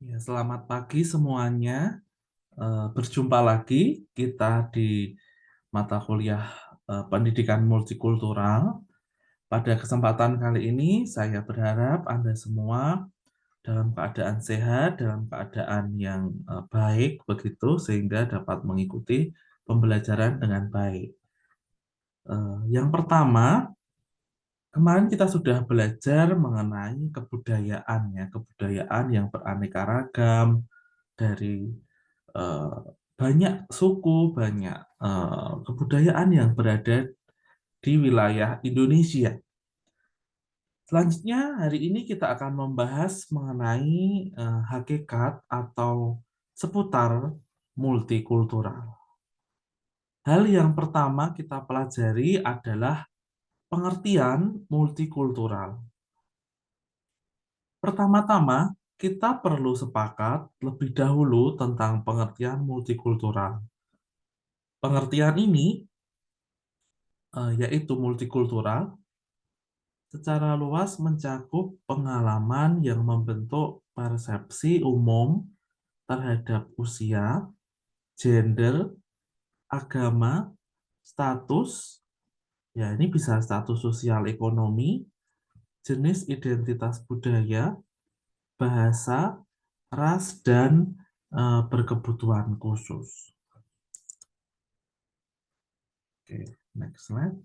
Ya, selamat pagi semuanya. Berjumpa lagi kita di mata kuliah Pendidikan Multikultural. Pada kesempatan kali ini, saya berharap Anda semua dalam keadaan sehat, dalam keadaan yang baik, begitu, sehingga dapat mengikuti pembelajaran dengan baik. Yang pertama, kemarin kita sudah belajar mengenai kebudayaan, ya, kebudayaan yang beraneka ragam dari eh, banyak suku, banyak kebudayaan yang berada di wilayah Indonesia. Selanjutnya, hari ini kita akan membahas mengenai hakikat atau seputar multikultural. Hal yang pertama kita pelajari adalah pengertian multikultural. Pertama-tama, kita perlu sepakat lebih dahulu tentang pengertian multikultural. Pengertian ini yaitu multikultural, secara luas mencakup pengalaman yang membentuk persepsi umum terhadap usia, gender, agama, status, ya ini bisa status sosial ekonomi, jenis identitas budaya, bahasa, ras, dan berkebutuhan khusus. Oke, next slide.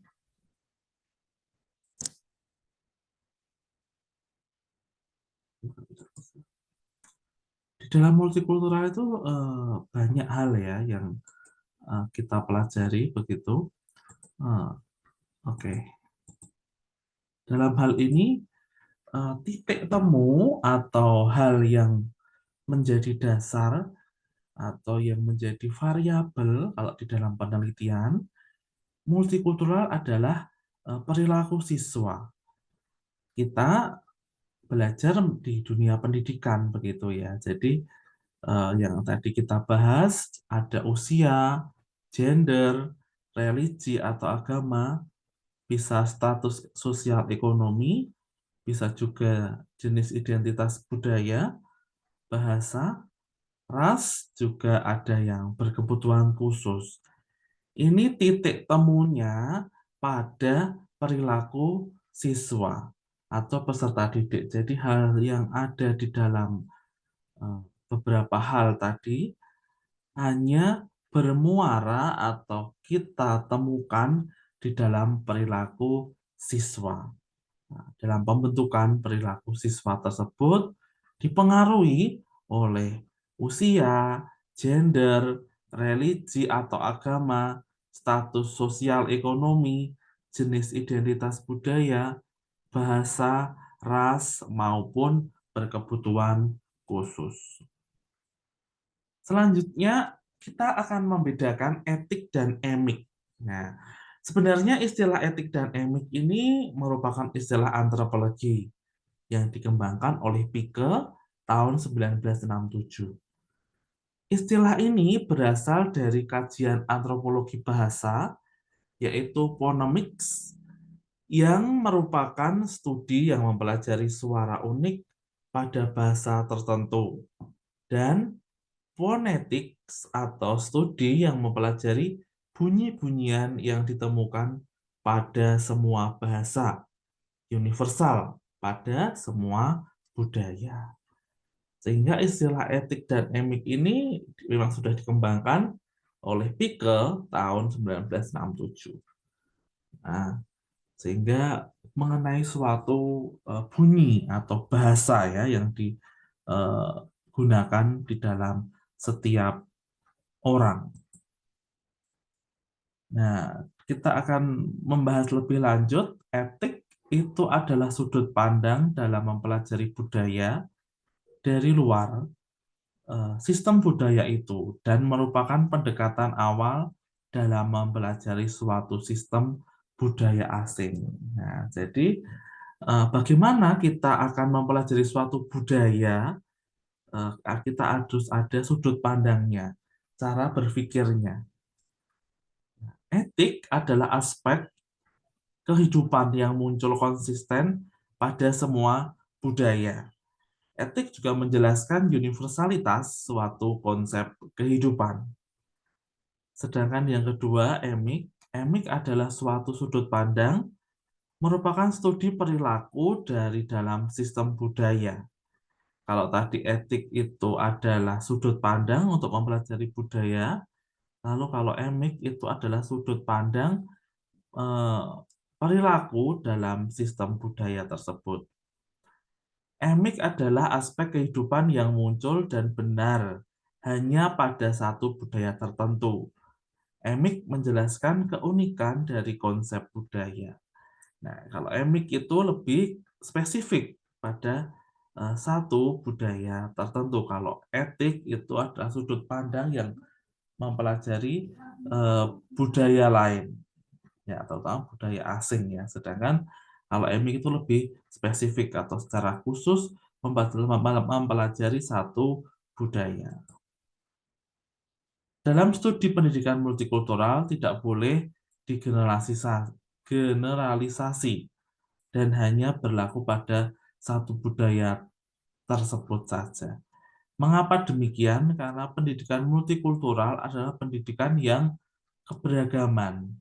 Di dalam multikultural itu banyak hal ya yang kita pelajari begitu. Oke, dalam hal ini titik temu atau hal yang menjadi dasar atau yang menjadi variabel kalau di dalam penelitian multikultural adalah perilaku siswa. Kita belajar di dunia pendidikan begitu ya. Jadi yang tadi kita bahas ada usia, gender, religi atau agama, bisa status sosial ekonomi, bisa juga jenis identitas budaya, bahasa, ras, juga ada yang berkebutuhan khusus. Ini titik temunya pada perilaku siswa atau peserta didik. Jadi hal yang ada di dalam beberapa hal tadi hanya bermuara atau kita temukan di dalam perilaku siswa. Nah, dalam pembentukan perilaku siswa tersebut dipengaruhi oleh usia, gender, religi atau agama, status sosial ekonomi, jenis identitas budaya, bahasa, ras, maupun berkebutuhan khusus. Selanjutnya, kita akan membedakan etik dan emik. Nah, sebenarnya istilah etik dan emik ini merupakan istilah antropologi yang dikembangkan oleh Pike tahun 1967. Istilah ini berasal dari kajian antropologi bahasa, yaitu phonemics, yang merupakan studi yang mempelajari suara unik pada bahasa tertentu, dan fonetics atau studi yang mempelajari bunyi-bunyian yang ditemukan pada semua bahasa, universal pada semua budaya. Sehingga istilah etik dan emik ini memang sudah dikembangkan oleh Pike tahun 1967. Nah, sehingga mengenai suatu bunyi atau bahasa ya yang digunakan di dalam setiap orang. Nah, kita akan membahas lebih lanjut. Etik itu adalah sudut pandang dalam mempelajari budaya dari luar sistem budaya itu dan merupakan pendekatan awal dalam mempelajari suatu sistem budaya asing. Nah, jadi bagaimana kita akan mempelajari suatu budaya? Kita harus ada sudut pandangnya, cara berpikirnya. Etik adalah aspek kehidupan yang muncul konsisten pada semua budaya. Etik juga menjelaskan universalitas suatu konsep kehidupan. Sedangkan yang kedua, emik. Emik adalah suatu sudut pandang, merupakan studi perilaku dari dalam sistem budaya. Kalau tadi etik itu adalah sudut pandang untuk mempelajari budaya, lalu kalau emik itu adalah sudut pandang perilaku dalam sistem budaya tersebut. Emik adalah aspek kehidupan yang muncul dan benar hanya pada satu budaya tertentu. Emik menjelaskan keunikan dari konsep budaya. Nah, kalau emik itu lebih spesifik pada satu budaya tertentu. Kalau etik itu adalah sudut pandang yang mempelajari budaya lain, ya, terutama budaya asing ya. Sedangkan kalau emik itu lebih spesifik atau secara khusus mempelajari satu budaya. Dalam studi pendidikan multikultural tidak boleh digeneralisasi dan hanya berlaku pada satu budaya tersebut saja. Mengapa demikian? Karena pendidikan multikultural adalah pendidikan yang keberagaman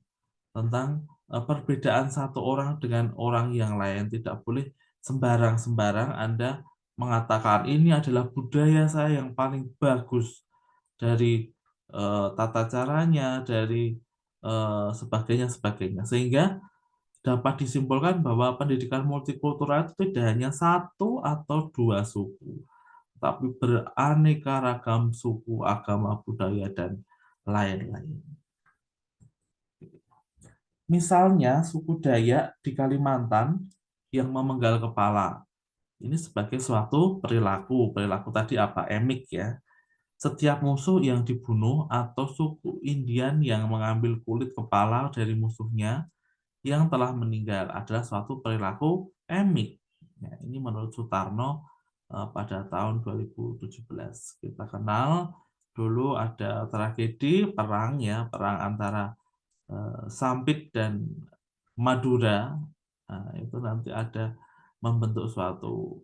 tentang perbedaan satu orang dengan orang yang lain. Tidak boleh sembarang-sembarang Anda mengatakan ini adalah budaya saya yang paling bagus dari tata caranya, dari sebagainya. Sehingga dapat disimpulkan bahwa pendidikan multikultural itu tidak hanya satu atau dua suku, tapi beraneka ragam suku, agama, budaya, dan lain-lain. Misalnya suku Dayak di Kalimantan yang memenggal kepala. Ini sebagai suatu perilaku. Perilaku tadi apa? Emik ya. Setiap musuh yang dibunuh atau suku Indian yang mengambil kulit kepala dari musuhnya yang telah meninggal adalah suatu perilaku emik. Ya, ini menurut Sutarno pada tahun 2017. Kita kenal dulu ada tragedi perang ya, perang antara Sampit dan Madura. Nah, itu nanti ada membentuk suatu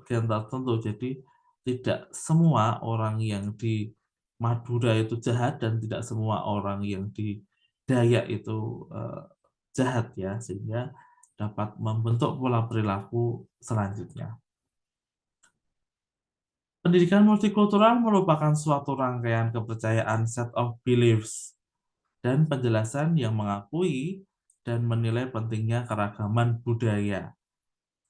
gen tertentu. Jadi tidak semua orang yang di Madura itu jahat dan tidak semua orang yang di Dayak itu jahat ya, sehingga dapat membentuk pola perilaku selanjutnya. Pendidikan multikultural merupakan suatu rangkaian kepercayaan set of beliefs dan penjelasan yang mengakui dan menilai pentingnya keragaman budaya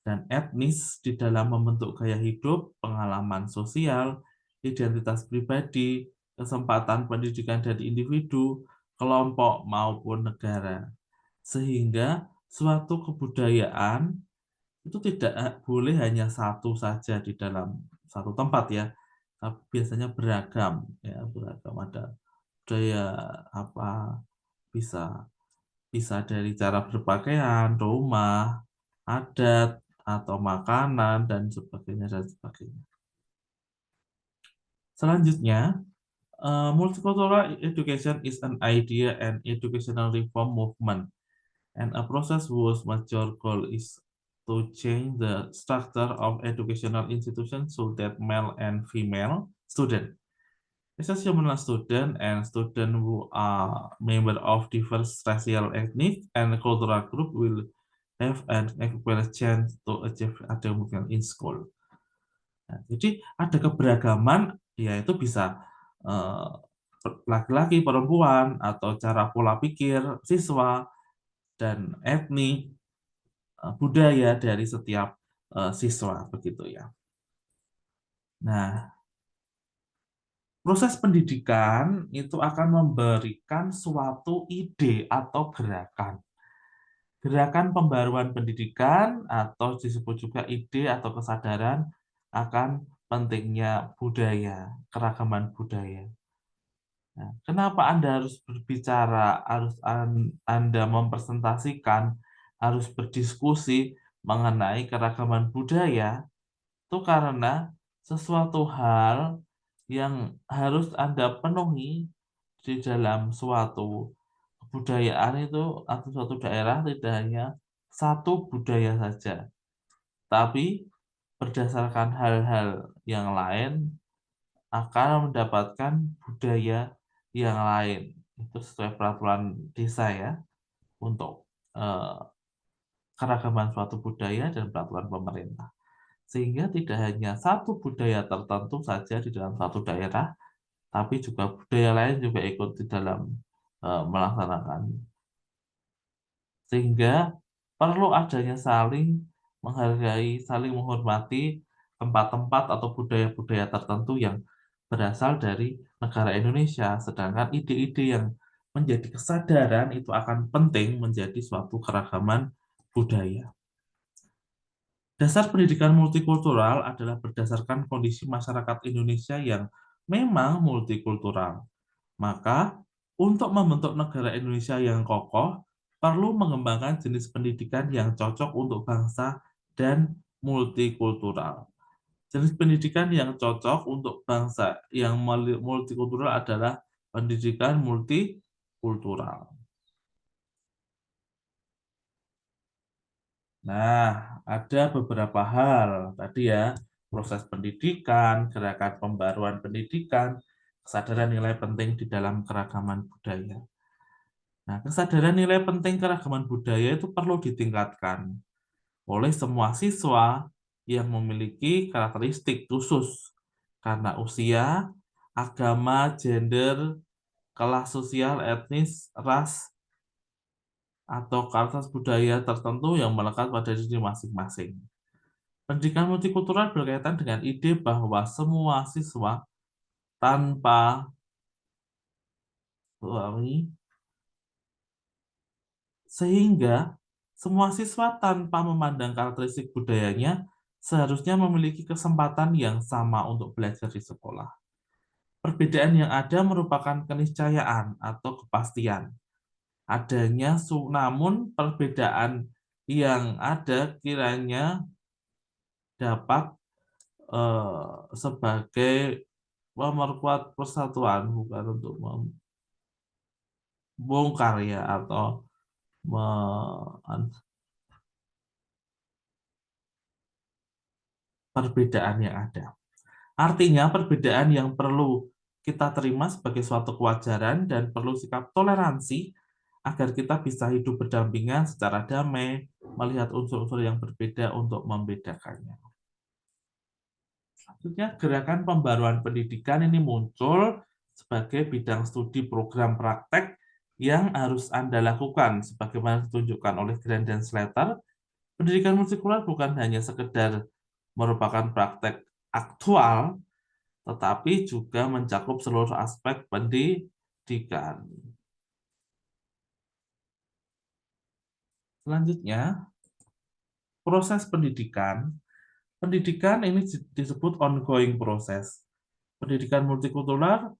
dan etnis di dalam membentuk gaya hidup, pengalaman sosial, identitas pribadi, kesempatan pendidikan dari individu, kelompok, maupun negara. Sehingga suatu kebudayaan itu tidak boleh hanya satu saja di dalam satu tempat ya, tapi biasanya beragam ya, beragam ada budaya apa, bisa bisa dari cara berpakaian, rumah, adat, atau makanan, dan sebagainya, dan sebagainya. Selanjutnya, multicultural education is an idea and educational reform movement, and a process whose major goal is to change the structure of educational institutions so that male and female student, exceptional student and student who are member of diverse racial, ethnic, and cultural group will have an equal chance to achieve academic in school. Nah, jadi ada keberagaman, yaitu bisa laki-laki, perempuan, atau cara pola pikir siswa, dan etnik, budaya dari setiap siswa, begitu ya. Nah, proses pendidikan itu akan memberikan suatu ide atau gerakan. Gerakan pembaruan pendidikan atau disebut juga ide atau kesadaran akan pentingnya budaya, keragaman budaya. Nah, kenapa Anda harus berbicara, harus Anda mempresentasikan, harus berdiskusi mengenai keragaman budaya? Itu karena sesuatu hal yang harus Anda penuhi di dalam suatu kebudayaan itu atau suatu daerah tidak hanya satu budaya saja, tapi berdasarkan hal-hal yang lain akan mendapatkan budaya yang lain. Itu sesuai peraturan desa ya, untuk eh, keragaman suatu budaya dan peraturan pemerintah. Sehingga tidak hanya satu budaya tertentu saja di dalam satu daerah, tapi juga budaya lain juga ikut di dalam melaksanakan. Sehingga perlu adanya saling menghargai, saling menghormati tempat-tempat atau budaya-budaya tertentu yang berasal dari negara Indonesia. Sedangkan ide-ide yang menjadi kesadaran itu akan penting menjadi suatu keragaman budaya. Dasar pendidikan multikultural adalah berdasarkan kondisi masyarakat Indonesia yang memang multikultural. Maka, untuk membentuk negara Indonesia yang kokoh, perlu mengembangkan jenis pendidikan yang cocok untuk bangsa dan multikultural. Jenis pendidikan yang cocok untuk bangsa yang multikultural adalah pendidikan multikultural. Nah, ada beberapa hal tadi ya, proses pendidikan, gerakan pembaruan pendidikan, kesadaran nilai penting di dalam keragaman budaya. Nah, kesadaran nilai penting keragaman budaya itu perlu ditingkatkan oleh semua siswa yang memiliki karakteristik khusus karena usia, agama, gender, kelas sosial, etnis, ras, atau karakter budaya tertentu yang melekat pada diri masing-masing. Pendidikan multikultural berkaitan dengan ide bahwa semua siswa tanpa sehingga semua siswa tanpa memandang karakteristik budayanya seharusnya memiliki kesempatan yang sama untuk belajar di sekolah. Perbedaan yang ada merupakan keniscayaan atau kepastian. Namun perbedaan yang ada kiranya dapat sebagai memperkuat persatuan, bukan untuk membongkar ya atau perbedaan yang ada. Artinya perbedaan yang perlu kita terima sebagai suatu kewajaran dan perlu sikap toleransi agar kita bisa hidup berdampingan secara damai, melihat unsur-unsur yang berbeda untuk membedakannya. Selanjutnya, gerakan pembaruan pendidikan ini muncul sebagai bidang studi program praktek yang harus Anda lakukan sebagaimana ditunjukkan oleh Grant dan Slater. Pendidikan multikultural bukan hanya sekedar merupakan praktek aktual, tetapi juga mencakup seluruh aspek pendidikan. Selanjutnya, proses pendidikan. Pendidikan ini disebut ongoing proses. Pendidikan multikultural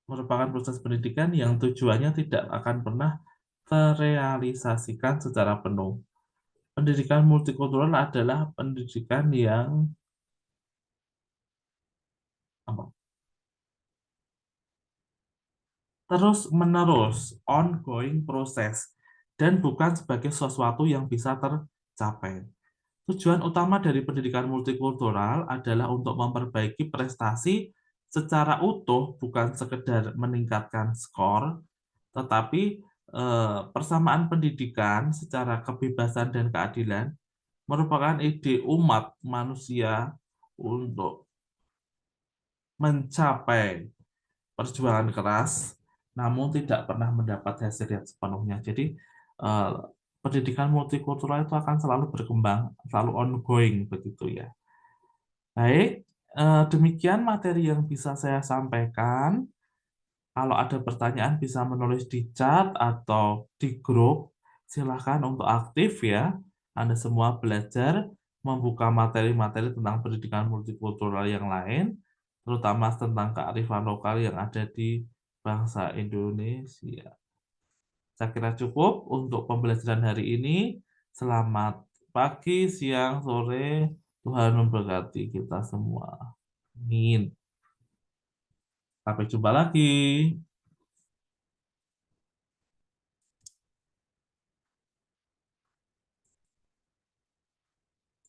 merupakan proses pendidikan yang tujuannya tidak akan pernah terrealisasikan secara penuh. Pendidikan multikultural adalah pendidikan yang terus-menerus, ongoing proses, dan bukan sebagai sesuatu yang bisa tercapai. Tujuan utama dari pendidikan multikultural adalah untuk memperbaiki prestasi secara utuh, bukan sekedar meningkatkan skor, tetapi persamaan pendidikan secara kebebasan dan keadilan merupakan ide umat manusia untuk mencapai perjuangan keras, namun tidak pernah mendapat hasil yang sepenuhnya. Jadi, eh, pendidikan multikultural itu akan selalu berkembang, selalu ongoing begitu ya. Baik, demikian materi yang bisa saya sampaikan. Kalau ada pertanyaan bisa menulis di chat atau di grup. Silahkan untuk aktif ya. Anda semua belajar membuka materi-materi tentang pendidikan multikultural yang lain, terutama tentang kearifan lokal yang ada di bangsa Indonesia. Saya kira cukup untuk pembelajaran hari ini. Selamat pagi, siang, sore. Tuhan memberkati kita semua. Amin. Sampai jumpa lagi.